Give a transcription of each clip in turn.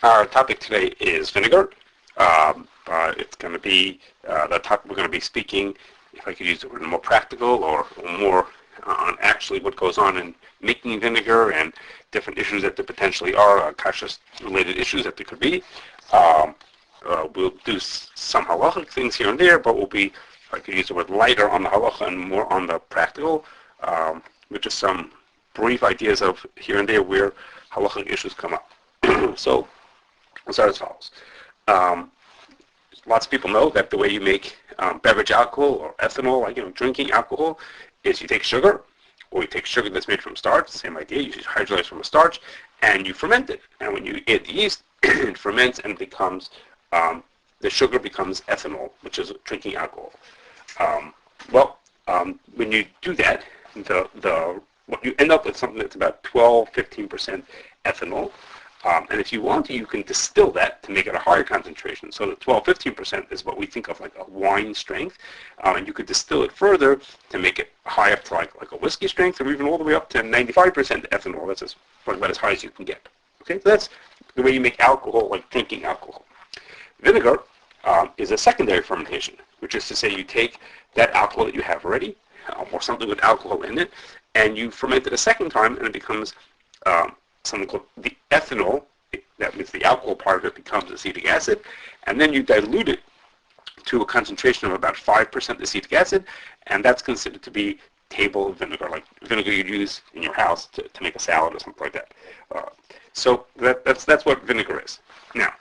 Our topic today is vinegar. It's going to be the topic we're going to be speaking, if I could use the word, more practical or more on actually what goes on in making vinegar and different issues that there potentially are, Kashrus related issues that there could be. We'll do some halachic things here and there, but we'll be, if I could use the word, lighter on the halacha and more on the practical, with just some brief ideas of here and there where halachic issues come up. So, I'll start as follows. Lots of people know that the way you make beverage alcohol or ethanol, like drinking alcohol, is you take sugar, or you take sugar that's made from starch, same idea, you hydrolyze from a starch, and you ferment it. And when you add the yeast, it ferments and becomes, the sugar becomes ethanol, which is drinking alcohol. When you do that, what you end up with something that's about 12-15% ethanol. And if you want to, you can distill that to make it a higher concentration. So the 12-15% is what we think of like a wine strength. And you could distill it further to make it high up to like a whiskey strength, or even all the way up to 95% ethanol. That's about as high as you can get. Okay, so that's the way you make alcohol, like drinking alcohol. Vinegar is a secondary fermentation, which is to say you take that alcohol that you have already, or something with alcohol in it, and you ferment it a second time, and it becomes something called the ethanol. That means the alcohol part of it becomes acetic acid, and then you dilute it to a concentration of about 5% acetic acid, and that's considered to be table vinegar, like vinegar you'd use in your house to make a salad or something like that. So that's what vinegar is. Now,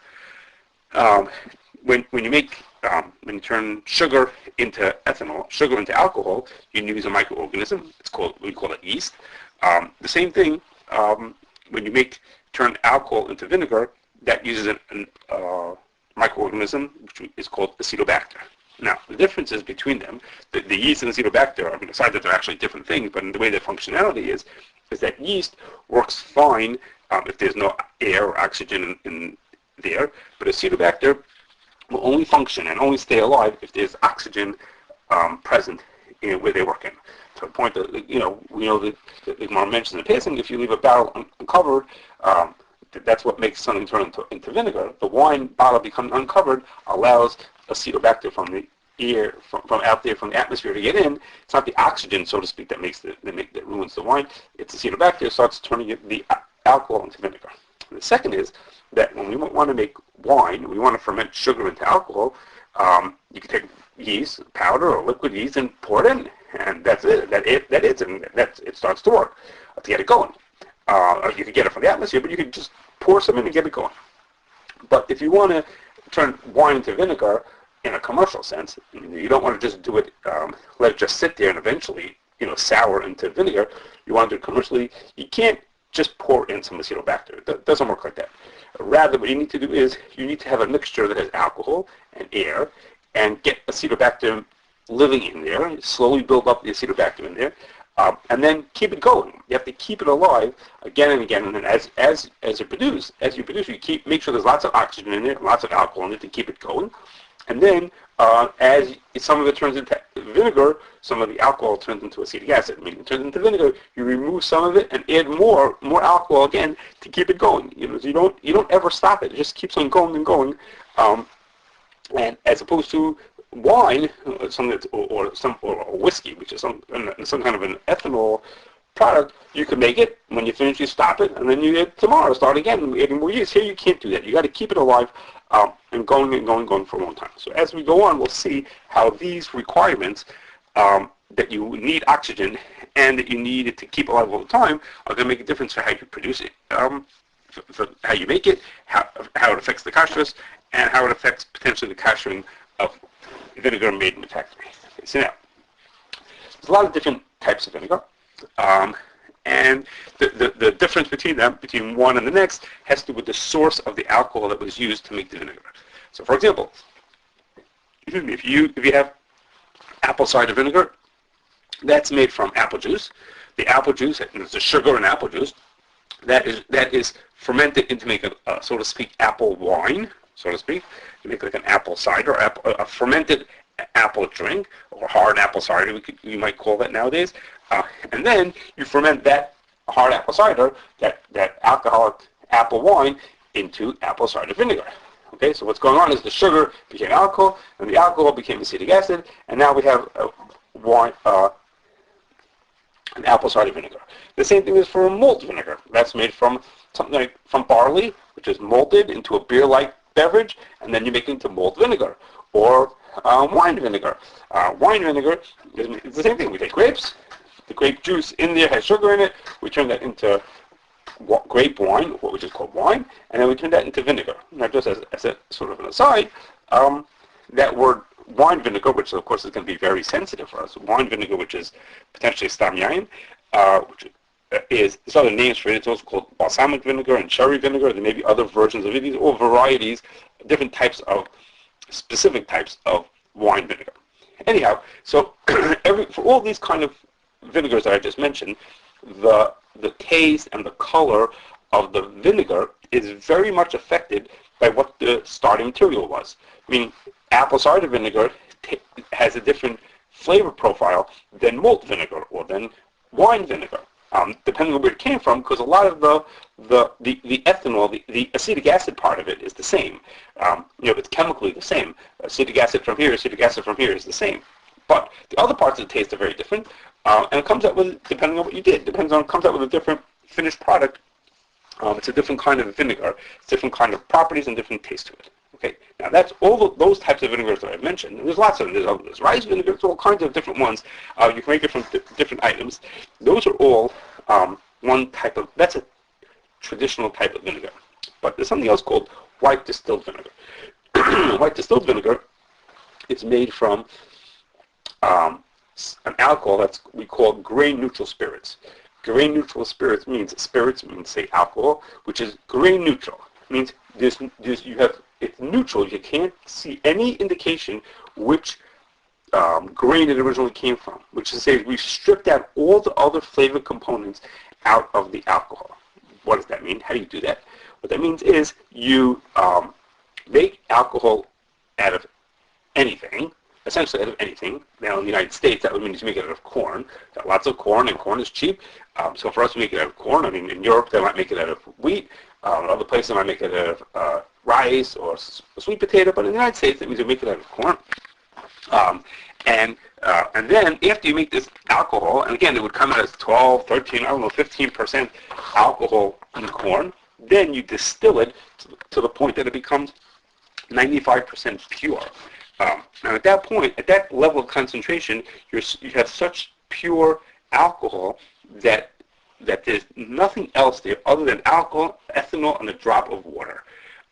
when you turn sugar into ethanol, sugar into alcohol, you use a microorganism. We call it yeast. The same thing. When you turn alcohol into vinegar, that uses a microorganism which is called Acetobacter. Now, the differences between them, the yeast and Acetobacter, aside that they're actually different things, but in the way their functionality is that yeast works fine if there's no air or oxygen in there, but Acetobacter will only function and only stay alive if there's oxygen present where they work in. To the point that, we know that the Gemara mentions in passing, if you leave a barrel uncovered, that's what makes something turn into vinegar. The wine bottle becomes uncovered, allows Acetobacter from the air, from out there, from the atmosphere to get in. It's not the oxygen, so to speak, that ruins the wine. It's Acetobacter starts turning the alcohol into vinegar. And the second is that when we want to make wine, we want to ferment sugar into alcohol, you can take yeast, powder or liquid yeast, and pour it in. And that's it. It starts to work to get it going. You can get it from the atmosphere, but you can just pour some in and get it going. But if you want to turn wine into vinegar in a commercial sense, you don't want to just do it, let it just sit there and eventually, sour into vinegar. You want to do it commercially. You can't just pour in some Acetobacter. It doesn't work like that. Rather, what you need to do is you need to have a mixture that has alcohol and air, and get Acetobacter living in there, slowly build up the Acetobacter in there, and then keep it going. You have to keep it alive again and again, and then as you produce, you make sure there's lots of oxygen in it, lots of alcohol in it to keep it going. And then as some of it turns into vinegar, some of the alcohol turns into acetic acid. When it turns into vinegar, you remove some of it and add more alcohol again to keep it going. So you don't ever stop it. It just keeps on going and going. And as opposed to wine, or whiskey, which is some kind of an ethanol product, you can make it. When you finish, you stop it, and then you tomorrow start again, adding more yeast. Here you can't do that. You got to keep it alive and going for a long time. So as we go on, we'll see how these requirements that you need oxygen and that you need it to keep alive all the time are going to make a difference for how you produce it, for how you make it, how it affects the kashrus, and how it affects potentially the kashering of vinegar made in the factory. Okay, so now, there's a lot of different types of vinegar, and the difference between one and the next has to do with the source of the alcohol that was used to make the vinegar. So, for example, if you have apple cider vinegar, that's made from apple juice. The apple juice, and it's the sugar in apple juice, that is fermented into make a so to speak, apple wine, so to speak. You make like an apple cider, a fermented apple drink, or hard apple cider, you might call that nowadays. And then you ferment that hard apple cider, that alcoholic apple wine, into apple cider vinegar. Okay, so what's going on is the sugar became alcohol, and the alcohol became acetic acid, and now we have an apple cider vinegar. The same thing is for malt vinegar. That's made from something like from barley, which is malted into a beer-like beverage, and then you make it into malt vinegar, or wine vinegar. Wine vinegar is the same thing. We take grapes, the grape juice in there has sugar in it, we turn that into grape wine, which is called wine, and then we turn that into vinegar. Now, just as a sort of an aside, that word wine vinegar, which of course is going to be very sensitive for us, wine vinegar, which is potentially stam yain, which there's other names for it. It's also called balsamic vinegar and cherry vinegar. There may be other versions of it. These are all varieties, different types of, specific types of wine vinegar. Anyhow, so for all these kind of vinegars that I just mentioned, the taste and the color of the vinegar is very much affected by what the starting material was. Meaning, apple cider vinegar has a different flavor profile than malt vinegar or than wine vinegar, depending on where it came from, because a lot of the ethanol, the acetic acid part of it is the same. It's chemically the same. Acetic acid from here is the same. But the other parts of the taste are very different, and it comes out with, depending on what you did, it comes out with a different finished product. It's a different kind of vinegar, it's different kind of properties and different taste to it. Okay, now that's all those types of vinegars that I've mentioned. There's lots of them. There's rice vinegar, there's all kinds of different ones. You can make it from different items. Those are all one type of, that's a traditional type of vinegar. But there's something else called white distilled vinegar. White distilled vinegar is made from an alcohol we call grain neutral spirits. Grain neutral spirits means say alcohol, which is grain neutral. It means it's neutral. You can't see any indication which grain it originally came from, which is to say we've stripped out all the other flavor components out of the alcohol. What does that mean? How do you do that? What that means is you make alcohol out of anything, essentially out of anything. Now in the United States, that would mean you make it out of corn. Got lots of corn, and corn is cheap. So for us, we make it out of corn. I mean, in Europe, they might make it out of wheat. Other places, they might make it out of rice or sweet potato. But in the United States, that means you make it out of corn. And then after you make this alcohol, and again, it would come out as 12, 13, 15% alcohol in corn. Then you distill it to the point that it becomes 95% pure. Now at that point, at that level of concentration, you have such pure alcohol that there's nothing else there other than alcohol, ethanol, and a drop of water.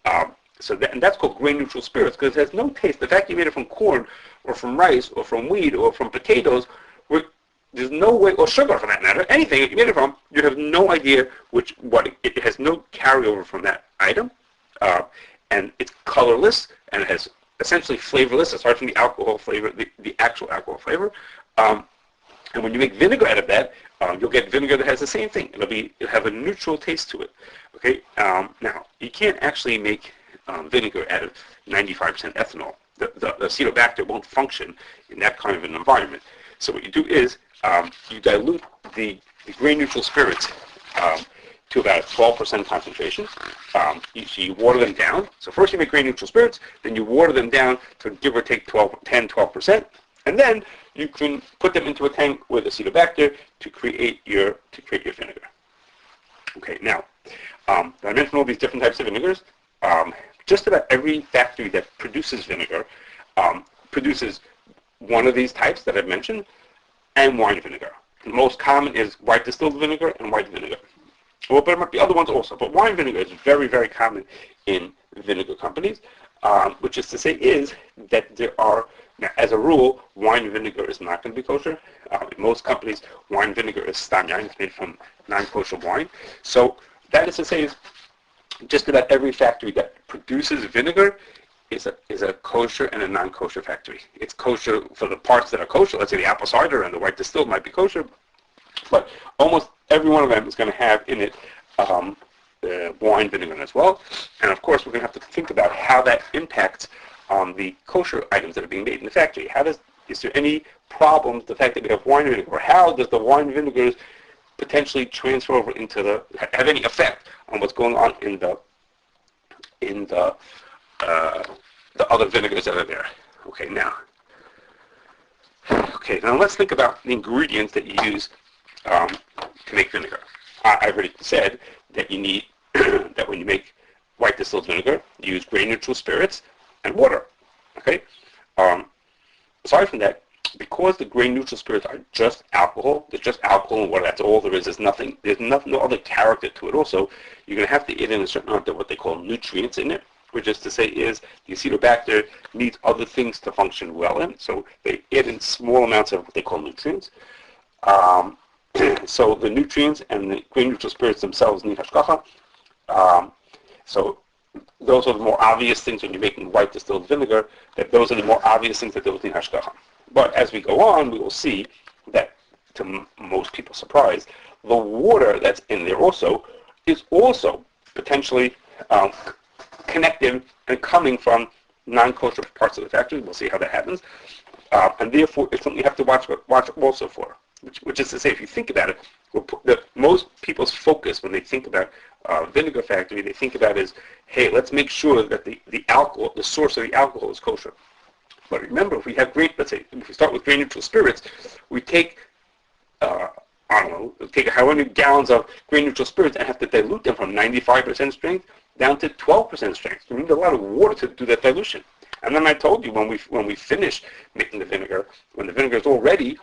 And that's called grain neutral spirits because it has no taste. The fact you made it from corn or from rice or from wheat or from potatoes, there's no way, or sugar for that matter, anything that you made it from, you have no idea it has no carryover from that item, and it's colorless, and it has essentially flavorless, aside from the alcohol flavor, the actual alcohol flavor. And when you make vinegar out of that, you'll get vinegar that has the same thing. It'll have a neutral taste to it. Okay. Now you can't actually make vinegar out of 95% ethanol. The Acetobacter won't function in that kind of an environment. So what you do is you dilute the grain neutral spirits to about 12% concentration. So you water them down. So first you make grain neutral spirits, then you water them down to give or take 12%, and then you can put them into a tank with Acetobacter to create your vinegar. Okay, now I mentioned all these different types of vinegars. Just about every factory that produces vinegar produces one of these types that I've mentioned, and wine vinegar. The most common is white distilled vinegar and white vinegar. Well, but there might be other ones also. But wine vinegar is very, very common in vinegar companies, which is to say is that there are, now, as a rule, wine vinegar is not going to be kosher. In most companies, wine vinegar is stam yain. It's made from non-kosher wine. So that is to say is just about every factory that produces vinegar is a kosher and a non-kosher factory. It's kosher for the parts that are kosher. Let's say the apple cider and the white distilled might be kosher, but almost every one of them is going to have in it wine vinegar as well. And of course, we're going to have to think about how that impacts on the kosher items that are being made in the factory. Is there any problems the fact that we have wine vinegar, or how does the wine vinegars potentially transfer over have any effect on what's going on in the in the other vinegars that are there. Okay, now let's think about the ingredients that you use to make vinegar. I've already said that you need that when you make white distilled vinegar, you use grain-neutral spirits and water. Okay. Aside from that, because the grain-neutral spirits are just alcohol, there's just alcohol and water. That's all there is. There's nothing. There's no other character to it. Also, you're going to have to add in a certain amount of what they call nutrients in it, which is to say is the Acetobacter needs other things to function well in. So they add in small amounts of what they call nutrients. So the nutrients and the grain-neutral spirits themselves need Hashgachah. So those are the more obvious things when you're making white distilled vinegar, that those are the more obvious things that those need Hashgachah. But as we go on, we will see that, to most people's surprise, the water that's in there also is also potentially connected and coming from non-kosher parts of the factory. We'll see how that happens. And therefore, it's something you have to watch also for. Which is to say, if you think about it, most people's focus when they think about vinegar factory, they think about is, hey, let's make sure that the alcohol, the source of the alcohol is kosher. But remember, if we have let's say, if we start with grain-neutral spirits, we take, take however many gallons of grain-neutral spirits and have to dilute them from 95% strength down to 12% strength. We need a lot of water to do that dilution. And then I told you when we finish making the vinegar, when the vinegar is all ready,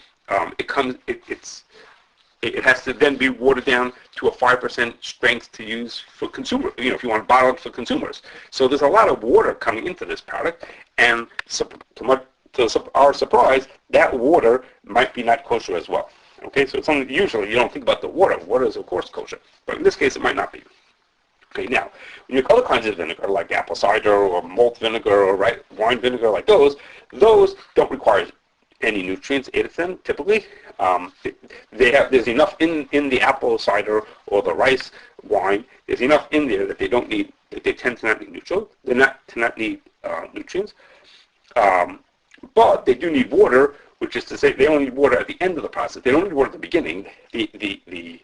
it has to then be watered down to a 5% strength to use for consumer. If you want to bottle it for consumers. So there's a lot of water coming into this product, and to our surprise, that water might be not kosher as well. Okay, so it's something usually you don't think about the water. Water is of course kosher, but in this case it might not be. Okay, now when you make other kinds of vinegar like apple cider or malt vinegar or wine vinegar like those don't require any nutrients added to them typically. There's enough in the apple cider or the rice wine. There's enough in there that they don't need. That they tend to not need nutrients. But they do need water, which is to say they only need water at the end of the process. They don't need water at the beginning. The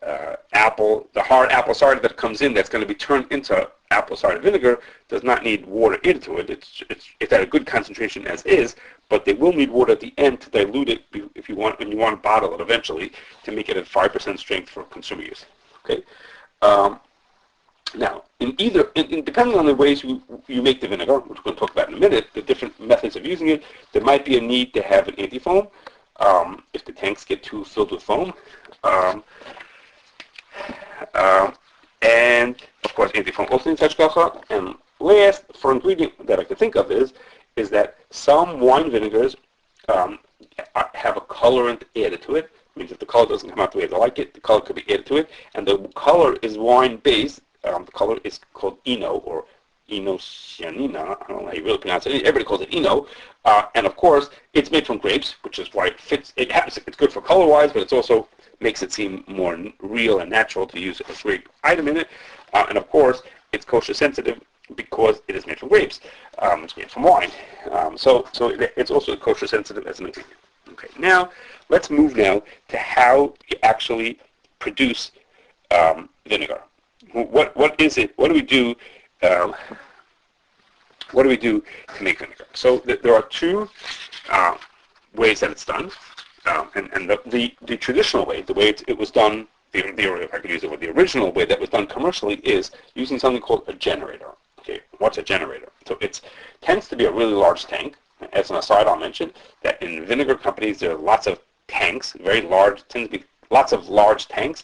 hard apple cider that comes in that's going to be turned into apple cider vinegar does not need water into it. It's at a good concentration as is, but they will need water at the end to dilute it when you want to bottle it eventually to make it at 5% strength for consumer use. Okay. Now, depending on the ways you make the vinegar, which we're going to talk about in a minute, the different methods of using it, there might be a need to have an anti-foam if the tanks get too filled with foam. And of course, anti-foam also needs Hashgachah. And last, for ingredient that I can think of is that some wine vinegars have a colorant added to it. It means if the color doesn't come out the way they like it, the color could be added to it. And the color is wine-based. The color is called Eno or Enocyanina. I don't know how you really pronounce it. Everybody calls it Eno. And of course, it's made from grapes, which is why it fits. It's good for color-wise, but it also makes it seem more real and natural to use a grape item in it. And of course, it's kosher sensitive because it is made from grapes. It's made from wine. So it's also kosher sensitive as an ingredient. Okay, now let's move now to how you actually produce vinegar. What is it? What do we do? What do we do to make vinegar? So there are two ways that it's done. And the traditional way, the way it was done, if I could use it, the original way that was done commercially is using something called a generator. Okay, what's a generator? So it tends to be a really large tank. As an aside, I'll mention that in vinegar companies there are lots of tanks, very large, tend to be lots of large tanks,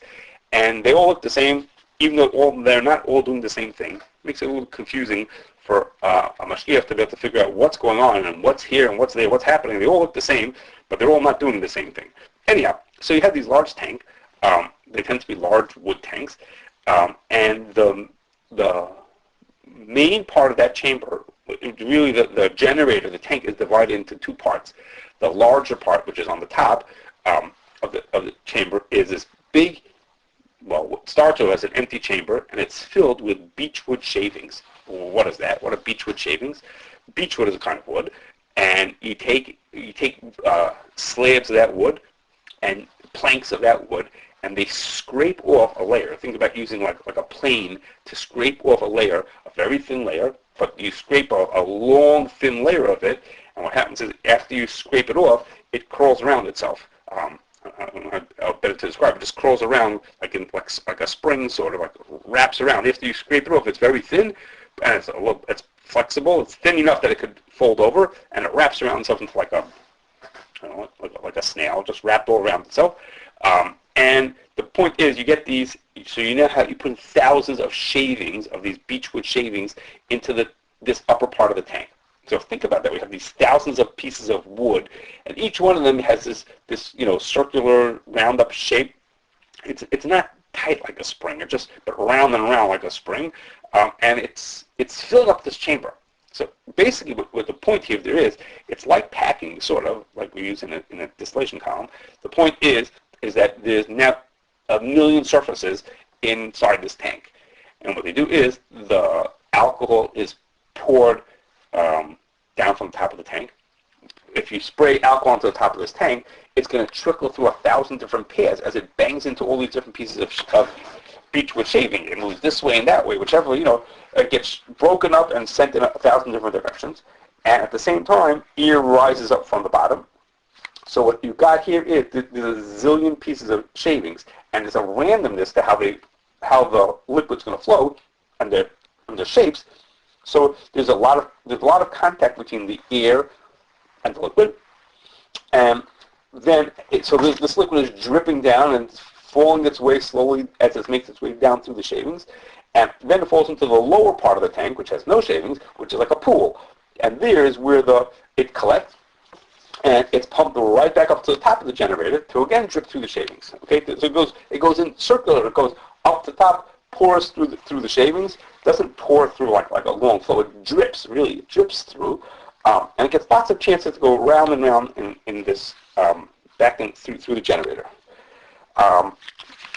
and they all look the same, even though they're not all doing the same thing. It makes it a little confusing for a mashgiach to be able to figure out what's going on and what's here and what's there, what's happening. They all look the same, but they're all not doing the same thing. Anyhow, so you have these large tanks. They tend to be large wood tanks, and the main part of that chamber, really the generator, the tank, is divided into two parts. The larger part, which is on the top of the chamber, is this big, what starts as an empty chamber, and it's filled with beechwood shavings. What is that? What are beechwood shavings? Beechwood is a kind of wood, and you take slabs of that wood and planks of that wood, and they scrape off a layer. Think about using like a plane to scrape off a layer, a very thin layer, but you scrape a long, thin layer of it, and what happens is after you scrape it off, it curls around itself. I don't know how better to describe it. It just curls around like a spring, sort of like wraps around. After you scrape it off, it's very thin, and it's flexible. It's thin enough that it could fold over, and it wraps around itself into like a snail, just wrapped all around itself. And the point is, you get these. So you know how you put thousands of shavings of these beechwood shavings into this upper part of the tank. So think about that. We have these thousands of pieces of wood, and each one of them has this circular round up shape. It's not tight like a spring, but round and round like a spring, and it's filling up this chamber. So basically, what the point here there is, it's like packing, sort of like we use in a distillation column. The point is that there's now 1 million surfaces inside this tank, and what they do is the alcohol is poured down from the top of the tank. If you spray alcohol onto the top of this tank, it's going to trickle through 1,000 different paths as it bangs into all these different pieces of beechwood shaving. It moves this way and that way, whichever, it gets broken up and sent in 1,000 different directions. And at the same time, air rises up from the bottom. So what you've got here is there's a zillion pieces of shavings, and there's a randomness to how the liquid's going to flow and their shapes. So there's a lot of contact between the air and the liquid, and then this liquid is dripping down and falling its way slowly as it makes its way down through the shavings, and then it falls into the lower part of the tank, which has no shavings, which is like a pool, and there is where it collects, and it's pumped right back up to the top of the generator to again drip through the shavings. Okay, so it goes in circular. It goes up the top, pours through the shavings. Doesn't pour through like a long flow. It drips through, and it gets lots of chances to go round and round in this back in through the generator.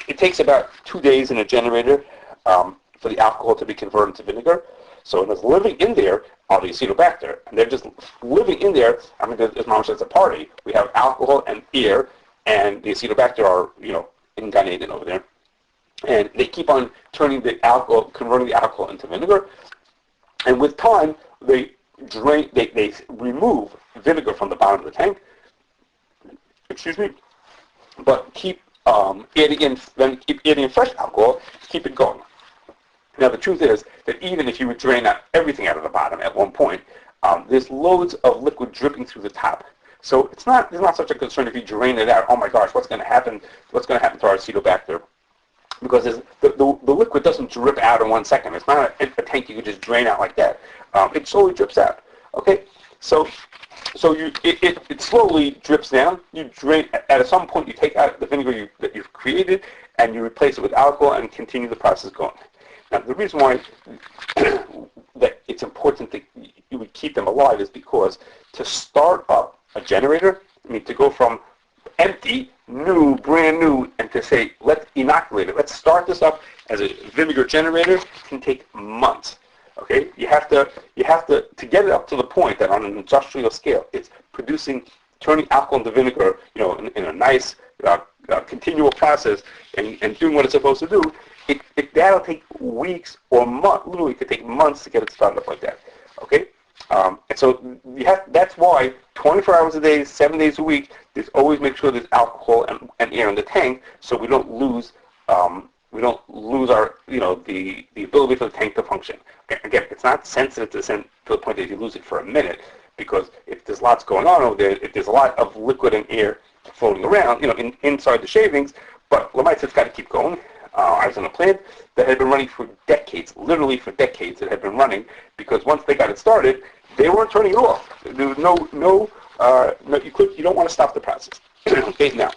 It takes about 2 days in a generator for the alcohol to be converted to vinegar. So it's living in there are the Acetobacter, and they're just living in there. I mean, as Mom says, it's a party. We have alcohol and air, and the Acetobacter are in Gan Eden over there. And they keep on converting the alcohol into vinegar. And with time, they remove vinegar from the bottom of the tank. Excuse me. But keep adding in fresh alcohol to keep it going. Now the truth is that even if you would drain everything out of the bottom at one point, there's loads of liquid dripping through the top. So there's not such a concern if you drain it out. Oh my gosh, what's going to happen? What's going to happen to our Acetobacter? Because the liquid doesn't drip out in 1 second. It's not a tank you can just drain out like that. It slowly drips out. Okay, so it slowly drips down. You drain at some point. You take out the vinegar that you've created and you replace it with alcohol and continue the process going. Now the reason why that it's important that you would keep them alive is because to start up a generator, to go from empty, brand new, and to say, let's inoculate it. Let's start this up as a vinegar generator can take months. Okay, you have to get it up to the point that on an industrial scale, it's turning alcohol into vinegar, in a nice continual process and doing what it's supposed to do. That'll take weeks or months. Literally, it could take months to get it started up like that. Okay. And so that's why 24 hours a day, 7 days a week, there's always make sure there's alcohol and air in the tank, so we don't lose our the ability for the tank to function. Okay, again, it's not sensitive to the point that you lose it for a minute, because if there's lots going on over there, if there's a lot of liquid and air floating around, inside the shavings, but Lamaites, it's got to keep going. I was on a plant that had been running for decades, literally for decades. It had been running because once they got it started, they weren't turning it off. There was you don't want to stop the process. Okay, now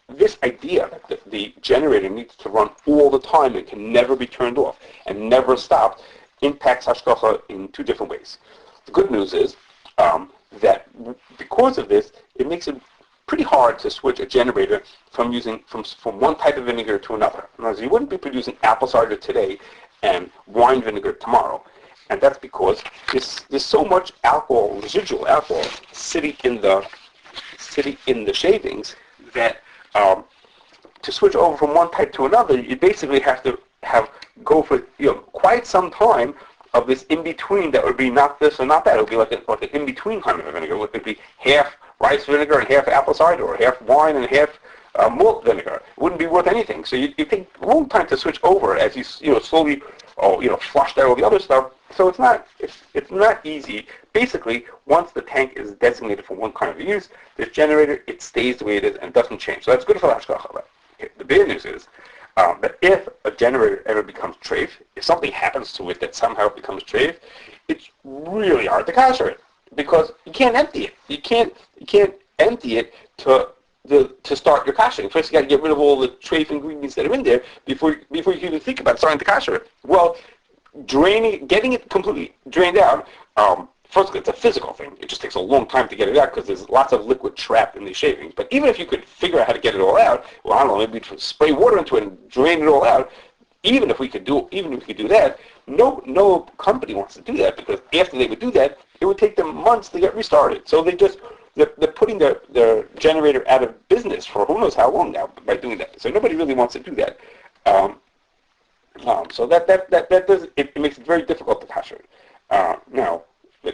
this idea that the generator needs to run all the time and can never be turned off and never stopped impacts Hashgachah in two different ways. The good news is that because of this, it makes it pretty hard to switch a generator from one type of vinegar to another. In other words, you wouldn't be producing apple cider today and wine vinegar tomorrow, and that's because there's so much alcohol, residual alcohol, sitting in the shavings that to switch over from one type to another, you basically have to go for quite some time of this in between that would be not this or not that. It would be like an in between kind of a vinegar. It would be half rice vinegar and half apple cider, or half wine and half malt vinegar. It wouldn't be worth anything. So you take a long time to switch over as you slowly flushed out all the other stuff. So it's not easy. Basically, once the tank is designated for one kind of use, this generator, it stays the way it is and doesn't change. So that's good for the Hashgachah. Okay. The bad news is that if a generator ever becomes treif, if something happens to it that somehow becomes treif, it's really hard to kasher it because you can't empty it. You can't empty it to start your kashering. First, you got to get rid of all the treif ingredients that are in there before you can even think about starting to kasher it. Well, getting it completely drained out. First, it's a physical thing. It just takes a long time to get it out because there's lots of liquid trapped in these shavings. But even if you could figure out how to get it all out, well, I don't know, maybe we'd spray water into it and drain it all out. Even if we could do that, no company wants to do that because after they would do that, it would take them months to get restarted. So they're putting their generator out of business for who knows how long now by doing that. So nobody really wants to do that. So that does it makes it very difficult to kasher it. Now,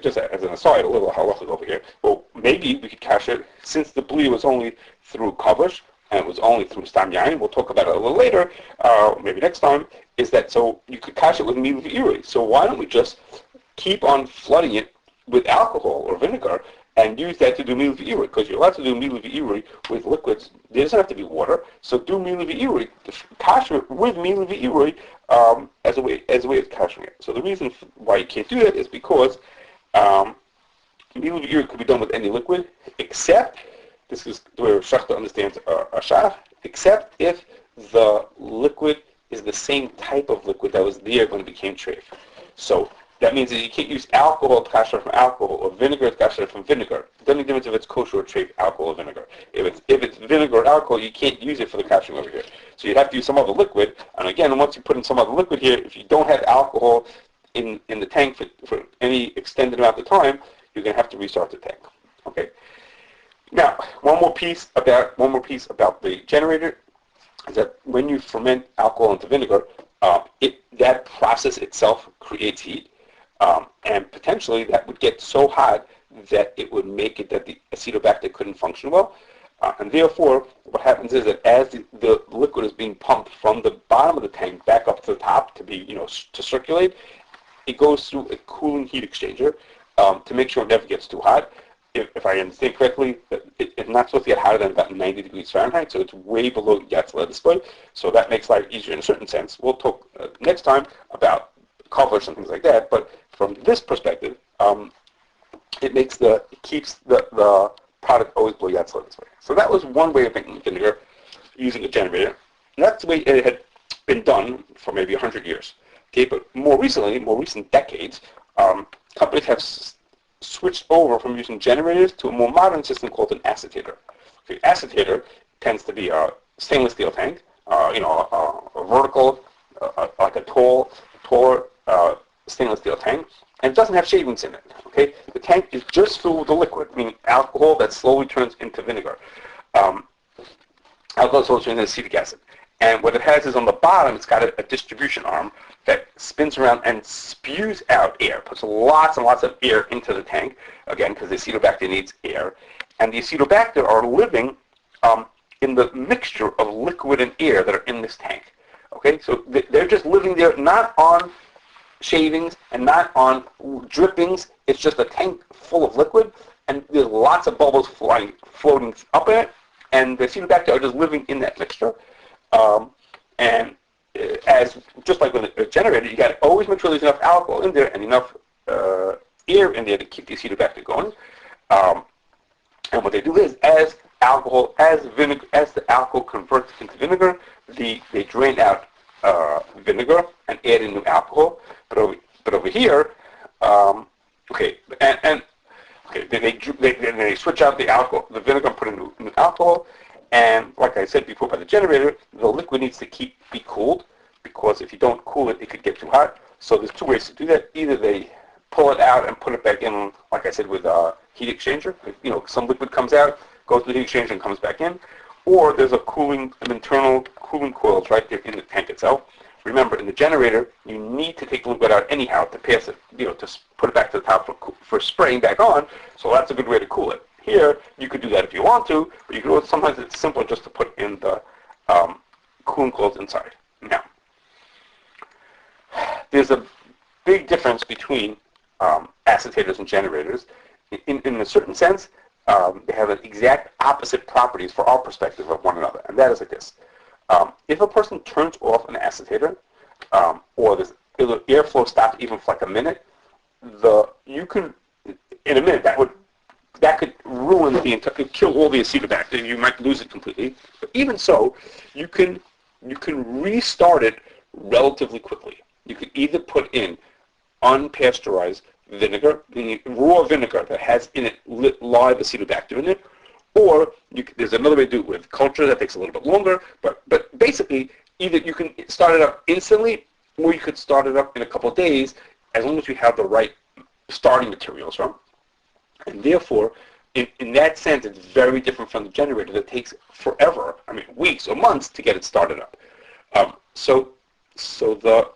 just as an aside, a little halachic over here. Well, maybe we could kasher it since the bli was only through kavush and it was only through stam yain. We'll talk about it a little later, maybe next time. Is that so? You could kasher it with milu v'irui. So why don't we just keep on flooding it with alcohol or vinegar and use that to do milu v'irui? Because you're allowed to do milu v'irui with liquids. There doesn't have to be water. So do milu v'irui, kasher it with milu v'irui as a way of kashering it. So the reason why you can't do that is because milu v'irui could be done with any liquid, except, this is the way Shachta understands Ashach, except if the liquid is the same type of liquid that was there when it became treif. So that means that you can't use alcohol to kasher from alcohol or vinegar to kasher from vinegar. It doesn't make a difference if it's kosher or treif, alcohol or vinegar. If it's vinegar or alcohol, you can't use it for the kashering over here. So you'd have to use some other liquid. And again, once you put in some other liquid here, if you don't have alcohol in the tank for any extended amount of time, you're going to have to restart the tank. Okay. Now, one more piece about the generator is that when you ferment alcohol into vinegar, that process itself creates heat, and potentially that would get so hot that it would make it that the Acetobacter couldn't function well, and therefore what happens is that as the liquid is being pumped from the bottom of the tank back up to the top to be to circulate, it goes through a cooling heat exchanger to make sure it never gets too hot. If I understand correctly, it's not supposed to get hotter than about 90 degrees Fahrenheit, so it's way below Yatzla display. So that makes life easier in a certain sense. We'll talk next time about coverage and things like that. But from this perspective, it keeps the product always below Yatzla display. So that was one way of making vinegar using a generator. And that's the way it had been done for maybe 100 years. Okay, but more recent decades, companies have switched over from using generators to a more modern system called an acetator. Okay, acetator tends to be a stainless steel tank, a vertical, like a tall stainless steel tank, and it doesn't have shavings in it. Okay, the tank is just filled with the liquid, meaning alcohol that slowly turns into vinegar. Alcohol slowly turns into acetic acid. And what it has is on the bottom, it's got a distribution arm that spins around and spews out air, puts lots and lots of air into the tank, again, because the Acetobacter needs air. And the Acetobacter are living in the mixture of liquid and air that are in this tank. Okay, so they're just living there, not on shavings and not on drippings. It's just a tank full of liquid, and there's lots of bubbles floating up in it, and the Acetobacter are just living in that mixture. And as just like with a generator, you got to always make sure there's enough alcohol in there and enough air in there to keep the Acetobacter going. And what they do is, as the alcohol converts into vinegar, they drain out vinegar and add in new alcohol. But over here, then they switch out the alcohol, the vinegar, and put in new alcohol. And like I said before, by the generator, the liquid needs to be cooled, because if you don't cool it, it could get too hot. So there's two ways to do that. Either they pull it out and put it back in, like I said, with a heat exchanger. Some liquid comes out, goes to the heat exchanger and comes back in. or there's an internal cooling coils right there in the tank itself. Remember, in the generator, you need to take the liquid out anyhow to pass it, to put it back to the top for spraying back on. So that's a good way to cool it. Here, you could do that if you want to, but you could sometimes it's simpler just to put in the cooling coils inside. Now, there's a big difference between acetators and generators. In a certain sense, they have an exact opposite properties for our perspective of one another, and that is like this. If a person turns off an acetator, or the airflow stops even for like a minute, you can, in a minute, that could ruin could kill all the Acetobacter. You might lose it completely. But even so, you can restart it relatively quickly. You could either put in unpasteurized vinegar, meaning raw vinegar that has in it live Acetobacter in it, or there's another way to do it with culture that takes a little bit longer. But basically, either you can start it up instantly, or you could start it up in a couple of days, as long as you have the right starting materials, right? And therefore, in that sense, it's very different from the generator that takes forever, weeks or months to get it started up. So the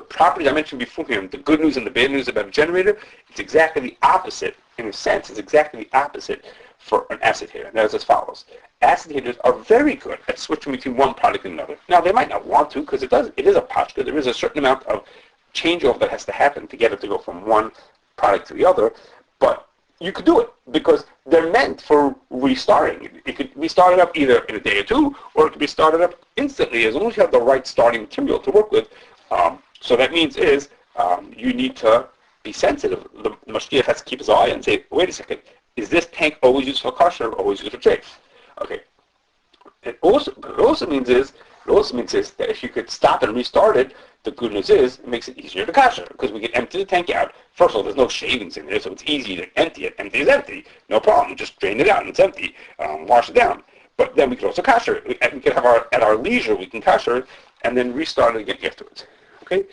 properties I mentioned before here, the good news and the bad news about a generator, it's exactly the opposite. In a sense, it's exactly the opposite for an acetator. And that is as follows. Acetators are very good at switching between one product and another. Now, they might not want to, because it is a pashka. There is a certain amount of changeover that has to happen to get it to go from one product to the other, but you could do it because they're meant for restarting. It could be started up either in a day or two, or it could be started up instantly as long as you have the right starting material to work with. So that means you need to be sensitive. The mashgiach has to keep his eye and say, wait a second, is this tank always used for kasher or always used for treif? Okay. It also means that if you could stop and restart it, the good news is it makes it easier to kasher because we can empty the tank out. First of all, there's no shavings in there, so it's easy to empty it. Empty is empty, no problem. Just drain it out and it's empty. Wash it down. But then we can also kasher it. We can have at our leisure we can kasher it and then restart it again afterwards. Okay.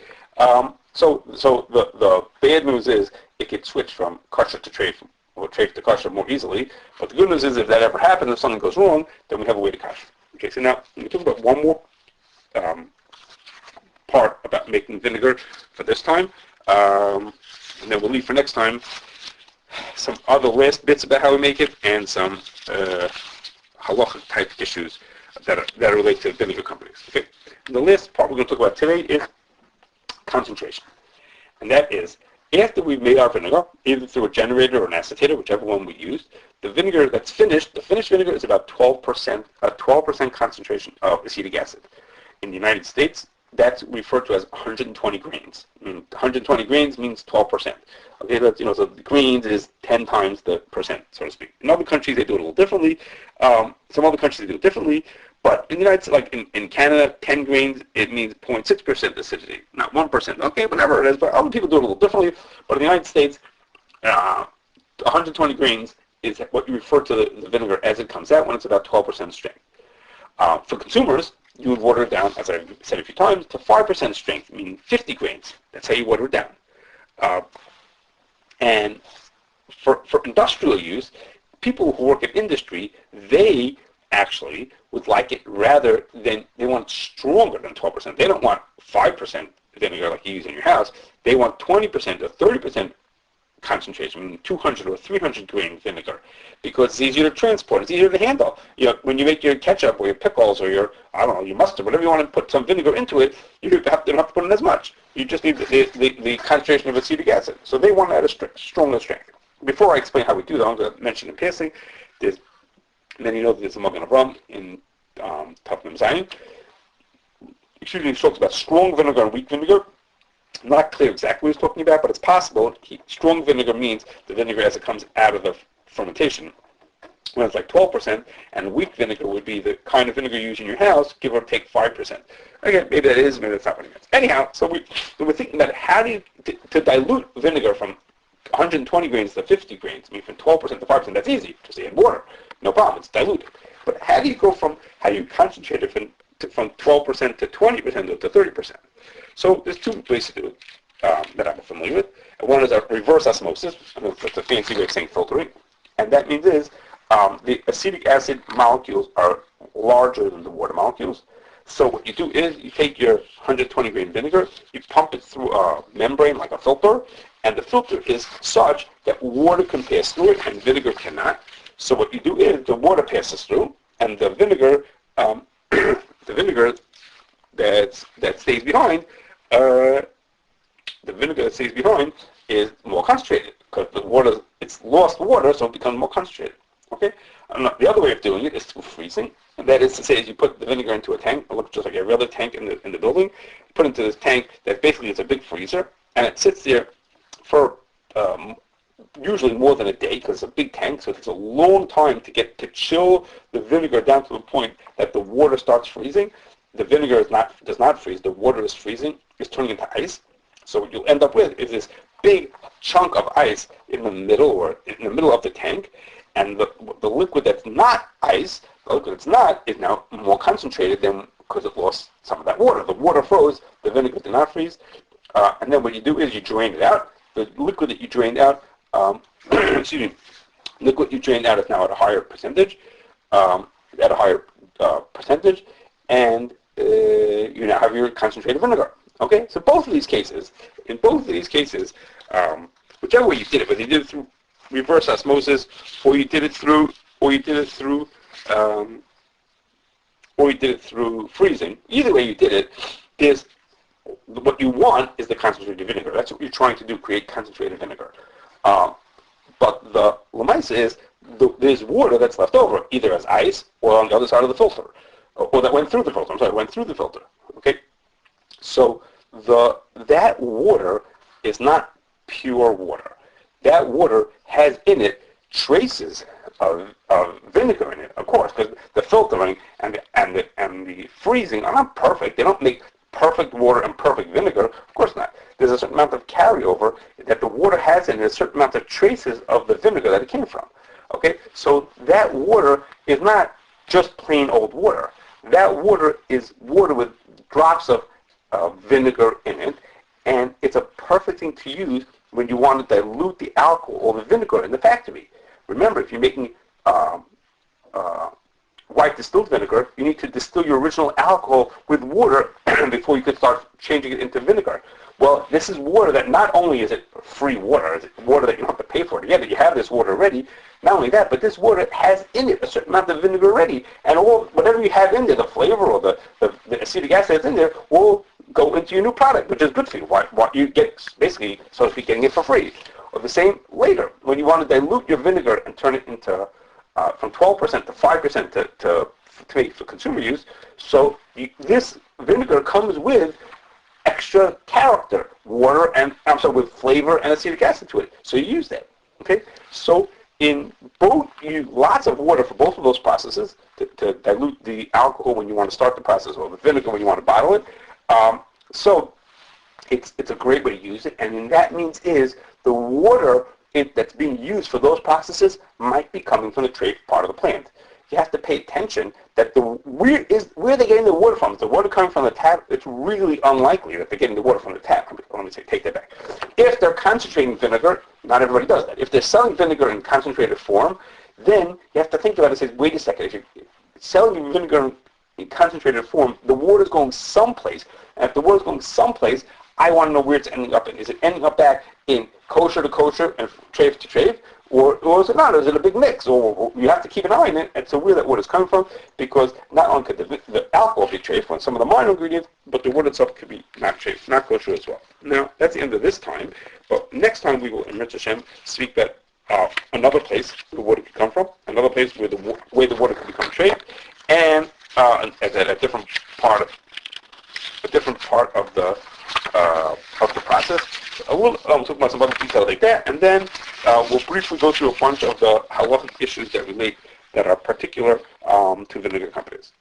So the bad news is it could switch from kasher to treif or treif to kasher more easily. But the good news is if that ever happens, if something goes wrong, then we have a way to kasher. Okay. So now let me talk about one more part about making vinegar for this time, and then we'll leave for next time some other last bits about how we make it and some halachic type issues that relate to vinegar companies. Okay, and the last part we're going to talk about today is concentration, and that is after we've made our vinegar, either through a generator or an acetator, whichever one we used, the vinegar that's finished, the finished vinegar is about 12% concentration of acetic acid. In the United States, that's referred to as 120 grains. 120 grains means 12%. Okay, so the grains is 10 times the percent, so to speak. In other countries, they do it a little differently. Some other countries, they do it differently. But in the United States, like in Canada, 10 grains, it means 0.6% acidity, not 1%. Okay, whatever it is, but other people do it a little differently. But in the United States, 120 grains is what you refer to the vinegar as it comes out when it's about 12% strength. For consumers, you would water it down, as I've said a few times, to 5% strength, meaning 50 grains. That's how you water it down. And for industrial use, people who work in industry, they actually would like it rather than, they want it stronger than 12%. They don't want 5% vinegar like you use in your house. They want 20% or 30% concentration, meaning 200 or 300 grain vinegar, because it's easier to transport, it's easier to handle. When you make your ketchup or your pickles or your mustard, whatever you want to put some vinegar into it, you don't have to put in as much. You just need the concentration of acetic acid. So they want that at stronger strength. Before I explain how we do that, I'm going to mention in passing, there's a Magen of Ram in Tafnim Zayin. He talks about strong vinegar and weak vinegar. Not clear exactly what he's talking about, but it's possible. Strong vinegar means the vinegar as it comes out of the fermentation, when it's like 12%, and weak vinegar would be the kind of vinegar you use in your house, give or take 5%. Again, maybe that is, maybe that's not what it means. Anyhow, so we're thinking about how do you, to dilute vinegar from 120 grains to 50 grains, I mean from 12% to 5%, that's easy. Just add water. No problem, it's diluted. But how do you concentrate it from 12% to 20% to 30%? So there's two ways to do it that I'm familiar with. One is a reverse osmosis. That's a fancy way of saying filtering. And that means The acetic acid molecules are larger than the water molecules. So what you do is you take your 120 grain vinegar, you pump it through a membrane like a filter, and the filter is such that water can pass through it and vinegar cannot. So what you do is the water passes through, and the vinegar, the vinegar that stays behind, is more concentrated because the water, it's lost water, so it becomes more concentrated. Okay. And the other way of doing it is through freezing. And that is to say, is you put the vinegar into a tank. It looks just like every other tank in the building. You put it into this tank that basically is a big freezer, and it sits there for usually more than a day because it's a big tank. So it takes a long time to chill the vinegar down to the point that the water starts freezing. The vinegar does not freeze. The water is freezing. It's turning into ice. So what you'll end up with is this big chunk of ice in the middle of the tank. And the liquid that's not ice, the liquid that's not, is now more concentrated than because it lost some of that water. The water froze, the vinegar did not freeze. And then what you do is you drain it out. The liquid that you drained out, liquid you drained out is now at a higher percentage, and you now have your concentrated vinegar. Okay, so in both of these cases, whichever way you did it, whether you did it through reverse osmosis, or you did it through freezing. Either way you did it, what you want is the concentrated vinegar. That's what you're trying to do, create concentrated vinegar. But the lemaisa is there's water that's left over, either as ice or on the other side of the filter, or that went through the filter. Went through the filter. Okay, so that water is not pure water. That water has in it traces of vinegar in it, of course, because the filtering and the freezing are not perfect. They don't make perfect water and perfect vinegar. Of course not. There's a certain amount of carryover that the water has in it, a certain amount of traces of the vinegar that it came from. Okay, so that water is not just plain old water. That water is water with drops of vinegar in it, and it's a perfect thing to use when you want to dilute the alcohol or the vinegar in the factory. Remember, if you're making white distilled vinegar, you need to distill your original alcohol with water before you can start changing it into vinegar. Well, this is water that not only is it free water, it's water that you don't have to pay for to get it. You have this water ready. Not only that, but this water has in it a certain amount of vinegar ready, and whatever you have in there, the flavor or the acetic acid that's in there, will go into your new product, which is good for you. What you get, basically, so to speak, getting it for free. Or the same later, when you want to dilute your vinegar and turn it into from 12% to 5% to make for consumer use. So this vinegar comes with extra character, water and with flavor and acetic acid to it. So you use that. Okay. So in both, you use lots of water for both of those processes to dilute the alcohol when you want to start the process, or the vinegar when you want to bottle it. So it's a great way to use it, and that means is the water that's being used for those processes might be coming from the trace part of the plant. You have to pay attention that where they're getting the water from. If the water coming from the tap, it's really unlikely that they're getting the water from the tap. Let me take that back. If they're concentrating vinegar, not everybody does that. If they're selling vinegar in concentrated form, then you have to think about it and say, wait a second, if you're selling vinegar in concentrated form, the water's going someplace. And if the water's going someplace, I want to know where it's ending up in. Is it ending up back in kosher to kosher and treif to treif? Or is it not? Is it a big mix? Or you have to keep an eye on it and so where that water is coming from, because not only could the alcohol be treif on some of the minor ingredients, but the water itself could be not treif, not kosher as well. Now, that's the end of this time, but next time we will, in Mitzvah Hashem, speak about another place where the water could come from, another place where the water could become treif, and a different part of the process. We'll talk about some other details like that, and then we'll briefly go through a bunch of the halachic issues that relate that are particular to vinegar companies.